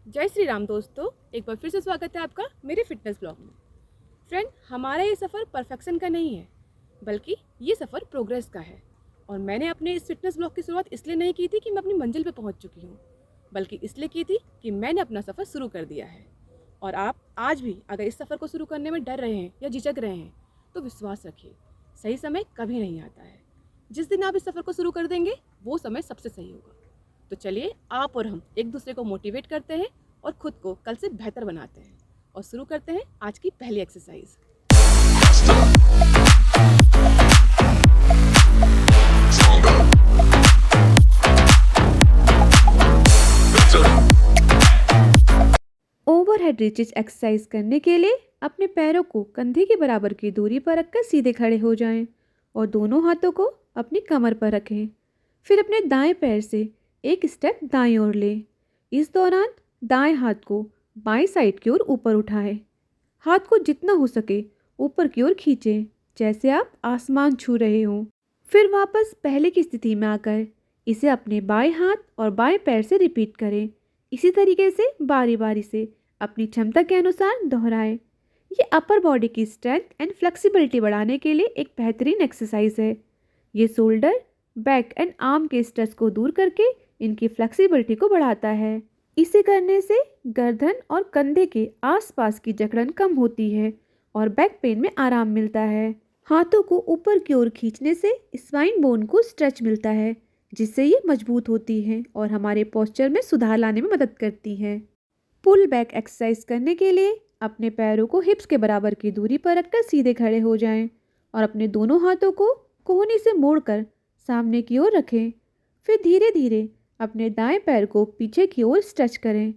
जय श्री राम दोस्तों, एक बार फिर से स्वागत है आपका मेरे फिटनेस ब्लॉग में। फ्रेंड, हमारा ये सफ़र परफेक्शन का नहीं है, बल्कि ये सफ़र प्रोग्रेस का है। और मैंने अपने इस फिटनेस ब्लॉग की शुरुआत इसलिए नहीं की थी कि मैं अपनी मंजिल पे पहुंच चुकी हूँ, बल्कि इसलिए की थी कि मैंने अपना सफ़र शुरू कर दिया है। और आप आज भी अगर इस सफ़र को शुरू करने में डर रहे हैं या झिझक रहे हैं, तो विश्वास रखिए, सही समय कभी नहीं आता है। जिस दिन आप इस सफ़र को शुरू कर देंगे, वो समय सबसे सही होगा। तो चलिए, आप और हम एक दूसरे को मोटिवेट करते हैं और खुद को कल से बेहतर बनाते हैं। और शुरू करते हैं आज की पहली एक्सरसाइज। ओवरहेड रीचेज एक्सरसाइज करने के लिए अपने पैरों को कंधे के बराबर की दूरी पर रखकर सीधे खड़े हो जाएं और दोनों हाथों को अपनी कमर पर रखें। फिर अपने दाएं पैर से एक स्टेप दाईं ओर लें। इस दौरान दाएं हाथ को बाईं साइड की ओर ऊपर उठाएं। हाथ को जितना हो सके ऊपर की ओर खींचें, जैसे आप आसमान छू रहे हों। फिर वापस पहले की स्थिति में आकर इसे अपने बाएं हाथ और बाएं पैर से रिपीट करें। इसी तरीके से बारी बारी से अपनी क्षमता के अनुसार दोहराएं। ये अपर बॉडी की स्ट्रेंथ एंड फ्लेक्सिबिलिटी बढ़ाने के लिए एक बेहतरीन एक्सरसाइज है। ये शोल्डर, बैक एंड आर्म के स्ट्रेस को दूर करके इनकी फ्लेक्सिबिलिटी को बढ़ाता है। इसे करने से गर्दन और कंधे के आसपास की जकड़न कम होती है और बैक पेन में आराम मिलता है। हाथों को ऊपर की ओर खींचने से स्पाइन बोन को स्ट्रेच मिलता है, जिससे ये मजबूत होती है और हमारे पोस्चर में सुधार लाने में मदद करती है। पुल बैक एक्सरसाइज करने के लिए अपने पैरों को हिप्स के बराबर की दूरी पर रखकर सीधे खड़े हो जाएं और अपने दोनों हाथों को कोहनी से मोड़कर सामने की ओर रखें। फिर धीरे धीरे अपने दाएं पैर को पीछे की ओर स्ट्रेच करें।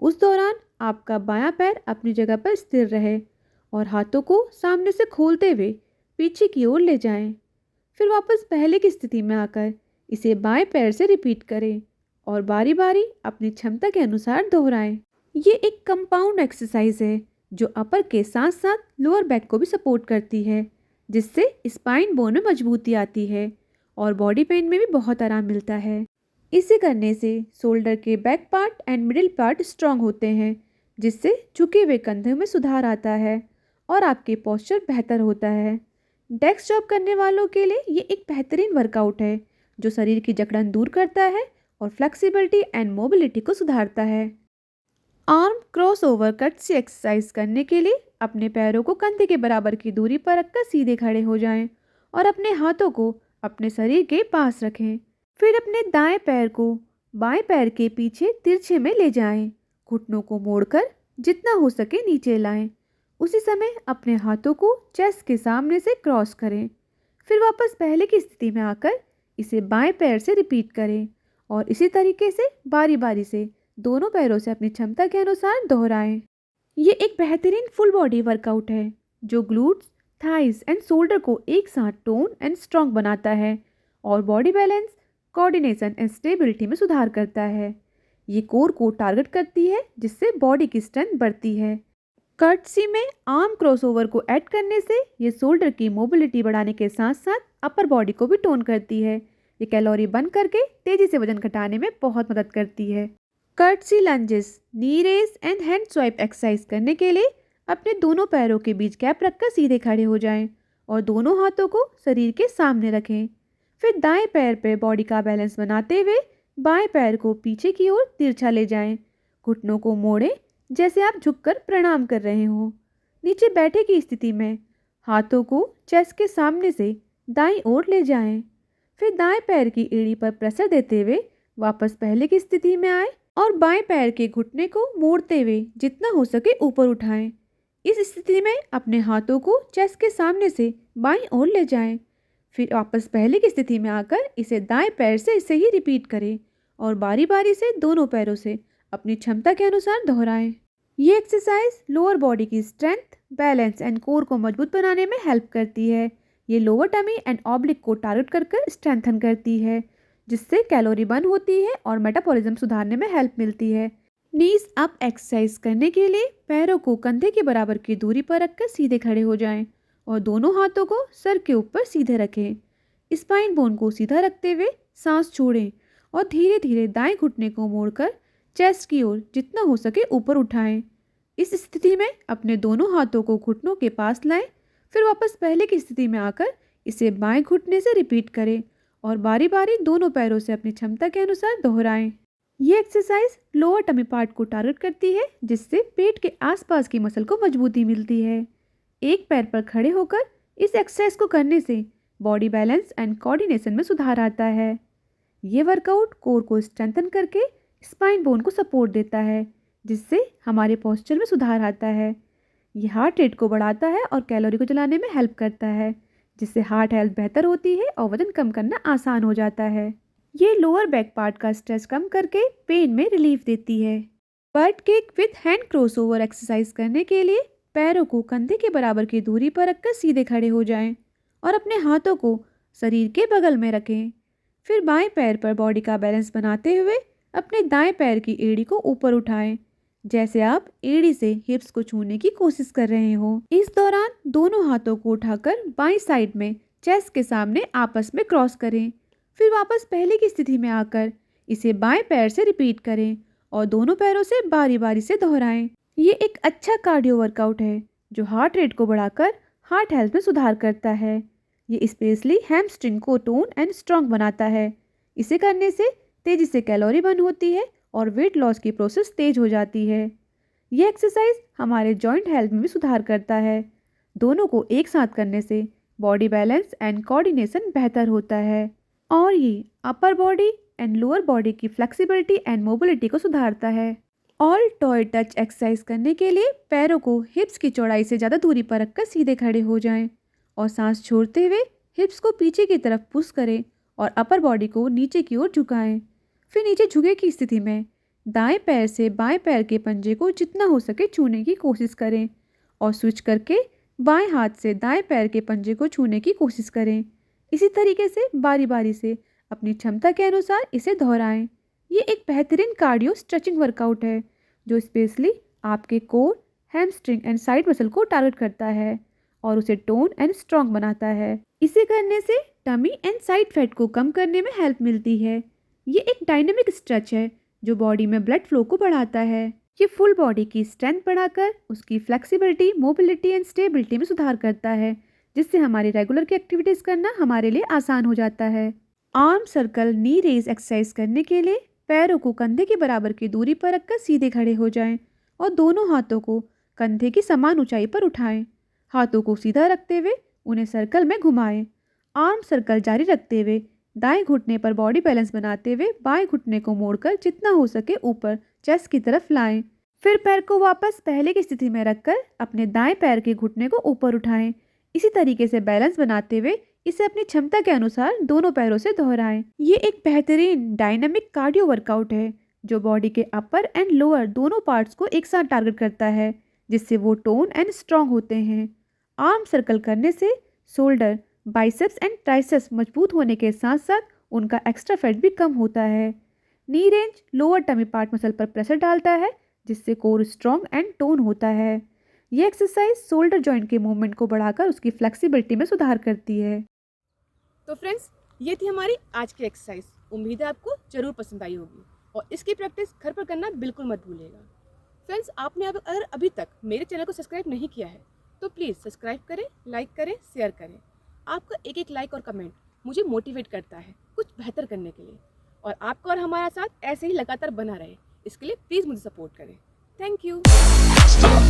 उस दौरान आपका बायां पैर अपनी जगह पर स्थिर रहे और हाथों को सामने से खोलते हुए पीछे की ओर ले जाएं। फिर वापस पहले की स्थिति में आकर इसे बाएं पैर से रिपीट करें और बारी बारी अपनी क्षमता के अनुसार दोहराएं। ये एक कंपाउंड एक्सरसाइज है जो अपर के साथ साथ लोअर बैक को भी सपोर्ट करती है, जिससे स्पाइन बोन में मजबूती आती है और बॉडी पेन में भी बहुत आराम मिलता है। इसे करने से शोल्डर के back part and middle part strong होते हैं, जिससे झुके हुए कंधों में सुधार आता है और आपके पोस्चर बेहतर होता है। डेस्क जॉब करने वालों के लिए ये एक बेहतरीन वर्कआउट है जो शरीर की जकड़न दूर करता है और फ्लेक्सिबिलिटी एंड मोबिलिटी को सुधारता है। Arm cross over cuts exercise करने के लिए अपने पैरों को कंधे के बराबर की दूरी पर रखकर सीधे खड़े हो जाएं और अपने हाथों को अपने शरीर के पास रखें। फिर अपने दाएं पैर को बाएं पैर के पीछे तिरछे में ले जाएं। घुटनों को मोड़कर जितना हो सके नीचे लाएं। उसी समय अपने हाथों को चेस्ट के सामने से क्रॉस करें। फिर वापस पहले की स्थिति में आकर इसे बाएं पैर से रिपीट करें और इसी तरीके से बारी बारी से दोनों पैरों से अपनी क्षमता के अनुसार दोहराएं। ये एक बेहतरीन फुल बॉडी वर्कआउट है जो ग्लूट्स, थाइस एंड शोल्डर को एक साथ टोन एंड स्ट्रॉन्ग बनाता है और body balance, coordination and stability में सुधार करता है। ये कोर को टारगेट करती है, जिससे बॉडी की स्ट्रेंथ बढ़ती है। कर्टसी में आर्म क्रॉसओवर को ऐड करने से ये शोल्डर की मोबिलिटी बढ़ाने के साथ साथ अपर बॉडी को भी टोन करती है। ये कैलोरी बर्न करके तेजी से वजन घटाने में बहुत मदद करती है। Curtsy lunges, knee raise and hand swipe exercise करने के लिए अपने दोनों पैरों के बीच गैप रखकर सीधे खड़े हो जाएं और दोनों हाथों को शरीर के सामने रखें। फिर दाएं पैर पर बॉडी का बैलेंस बनाते हुए बाएं पैर को पीछे की ओर तिरछा ले जाएं। घुटनों को मोड़ें, जैसे आप झुककर प्रणाम कर रहे हो। नीचे बैठे की स्थिति में हाथों को चेस्ट के सामने से दाईं ओर ले जाएं। फिर दाएं पैर की एड़ी पर प्रेशर देते हुए वापस पहले की स्थिति में आए और बाएं पैर के घुटने को मोड़ते हुए जितना हो सके ऊपर उठाएं। इस स्थिति में अपने हाथों को चेस्ट के सामने से बाईं ओर ले जाएं। फिर वापस पहले की स्थिति में आकर इसे दाएं पैर से इसे ही रिपीट करें और बारी बारी से दोनों पैरों से अपनी क्षमता के अनुसार दोहराएं। ये एक्सरसाइज लोअर बॉडी की स्ट्रेंथ, बैलेंस एंड कोर को मजबूत बनाने में हेल्प करती है। ये लोअर टमी एंड ऑब्लिक को टारगेट कर स्ट्रेंथन करती है, जिससे कैलोरी बर्न होती है और मेटाबॉलिज्म सुधारने में हेल्प मिलती है। नीज अप एक्सरसाइज करने के लिए पैरों को कंधे के बराबर की दूरी पर रखकर सीधे खड़े हो जाएं और दोनों हाथों को सर के ऊपर सीधे रखें। स्पाइन बोन को सीधा रखते हुए सांस छोड़ें और धीरे धीरे दाएं घुटने को मोड़कर चेस्ट की ओर जितना हो सके ऊपर उठाएं। इस स्थिति में अपने दोनों हाथों को घुटनों के पास लाएं, फिर वापस पहले की स्थिति में आकर इसे बाएं घुटने से रिपीट करें और बारी बारी दोनों पैरों से अपनी क्षमता के अनुसार दोहराएं। ये एक्सरसाइज लोअर टमी पार्ट को टारगेट करती है, जिससे पेट के आसपास की मसल को मजबूती मिलती है। एक पैर पर खड़े होकर इस एक्सरसाइज को करने से बॉडी बैलेंस एंड कोऑर्डिनेशन में सुधार आता है। ये वर्कआउट कोर को स्ट्रेंथन करके स्पाइन बोन को सपोर्ट देता है, जिससे हमारे पोस्चर में सुधार आता है। ये हार्ट रेट को बढ़ाता है और कैलोरी को जलाने में हेल्प करता है, जिससे हार्ट हेल्थ बेहतर होती है और वजन कम करना आसान हो जाता है। ये लोअर बैक पार्ट का स्ट्रेस कम करके पेन में रिलीफ देती है। But kick with hand crossover exercise करने के लिए पैरों को कंधे के बराबर की दूरी पर रखकर सीधे खड़े हो जाएं और अपने हाथों को शरीर के बगल में रखें। फिर बाएं पैर पर बॉडी का बैलेंस बनाते हुए अपने दाएं पैर की एड़ी को ऊपर उठाएं, जैसे आप एड़ी से हिप्स को छूने की कोशिश कर रहे हो। इस दौरान दोनों हाथों को उठाकर बाईं साइड में चेस्ट के सामने आपस में क्रॉस करें। फिर वापस पहले की स्थिति में आकर इसे बाएं पैर से रिपीट करें और दोनों पैरों से बारी बारी से दोहराएं। ये एक अच्छा कार्डियो वर्कआउट है जो हार्ट रेट को बढ़ाकर हार्ट हेल्थ में सुधार करता है। ये स्पेशली हैमस्ट्रिंग को टोन एंड स्ट्रॉन्ग बनाता है। इसे करने से तेज़ी से कैलोरी बर्न होती है और वेट लॉस की प्रोसेस तेज हो जाती है। ये एक्सरसाइज हमारे जॉइंट हेल्थ में भी सुधार करता है। दोनों को एक साथ करने से बॉडी बैलेंस एंड कोऑर्डिनेशन बेहतर होता है और ये upper body and lower body की फ्लेक्सिबिलिटी एंड मोबिलिटी को सुधारता है। ऑल टॉय टच एक्सरसाइज करने के लिए पैरों को हिप्स की चौड़ाई से ज़्यादा दूरी पर रखकर सीधे खड़े हो जाएं और सांस छोड़ते हुए हिप्स को पीछे की तरफ पुश करें और अपर बॉडी को नीचे की ओर झुकाएं। फिर नीचे झुके की स्थिति में दाएं पैर से बाएं पैर के पंजे को जितना हो सके छूने की कोशिश करें और स्विच करके बाएं हाथ से दाएं पैर के पंजे को छूने की कोशिश करें। इसी तरीके से बारी बारी से अपनी क्षमता के अनुसार इसे दोहराएं। ये एक बेहतरीन कार्डियो स्ट्रेचिंग वर्कआउट है जो स्पेशली आपके core, hamstring and side muscle को टारगेट करता है और उसे टोन एंड स्ट्रॉन्ग बनाता है। इसे करने से टमी एंड साइड फैट को कम करने में हेल्प मिलती है। ये एक डायनेमिक स्ट्रेच है जो बॉडी में ब्लड फ्लो को बढ़ाता है। ये फुल बॉडी की स्ट्रेंथ बढ़ाकर उसकी फ्लेक्सिबिलिटी, मोबिलिटी एंड स्टेबिलिटी में सुधार करता है, जिससे हमारी रेगुलर की एक्टिविटीज़ करना हमारे लिए आसान हो जाता है। आर्म सर्कल नी रेज एक्सरसाइज करने के लिए पैरों को कंधे के बराबर की दूरी पर रखकर सीधे खड़े हो जाएं और दोनों हाथों को कंधे की समान ऊंचाई पर उठाएं। हाथों को सीधा रखते हुए उन्हें सर्कल में घुमाएं। आर्म सर्कल जारी रखते हुए दाएं घुटने पर बॉडी बैलेंस बनाते हुए बाएं घुटने को मोड़कर जितना हो सके ऊपर चेस्ट की तरफ लाएं। फिर पैर को वापस पहले की स्थिति में रखकर अपने दाएं पैर के घुटने को ऊपर उठाएं। इसी तरीके से बैलेंस बनाते हुए इसे अपनी क्षमता के अनुसार दोनों पैरों से दोहराएं। ये एक बेहतरीन डायनामिक कार्डियो वर्कआउट है जो बॉडी के अपर एंड लोअर दोनों पार्ट्स को एक साथ टारगेट करता है, जिससे वो टोन एंड स्ट्रॉन्ग होते हैं। आर्म सर्कल करने से शोल्डर, बाइसेप्स एंड ट्राइसेप्स मजबूत होने के साथ साथ उनका एक्स्ट्रा फैट भी कम होता है। Knee range lower tummy part muscle पर प्रेशर डालता है, जिससे कोर स्ट्रॉन्ग एंड टोन होता है। ये एक्सरसाइज शोल्डर जॉइंट के मूवमेंट को बढ़ाकर उसकी फ्लेक्सिबिलिटी में सुधार करती है। तो फ्रेंड्स, ये थी हमारी आज की एक्सरसाइज। उम्मीद है आपको ज़रूर पसंद आई होगी और इसकी प्रैक्टिस घर पर करना बिल्कुल मत भूलिएगा। फ्रेंड्स, आपने अगर अभी तक मेरे चैनल को सब्सक्राइब नहीं किया है तो प्लीज़ सब्सक्राइब करें, लाइक करें, शेयर करें। आपका एक एक लाइक और कमेंट मुझे मोटिवेट करता है कुछ बेहतर करने के लिए, और आपका और हमारा साथ ऐसे ही लगातार बना रहे, इसके लिए प्लीज़ मुझे सपोर्ट करें। Thank you.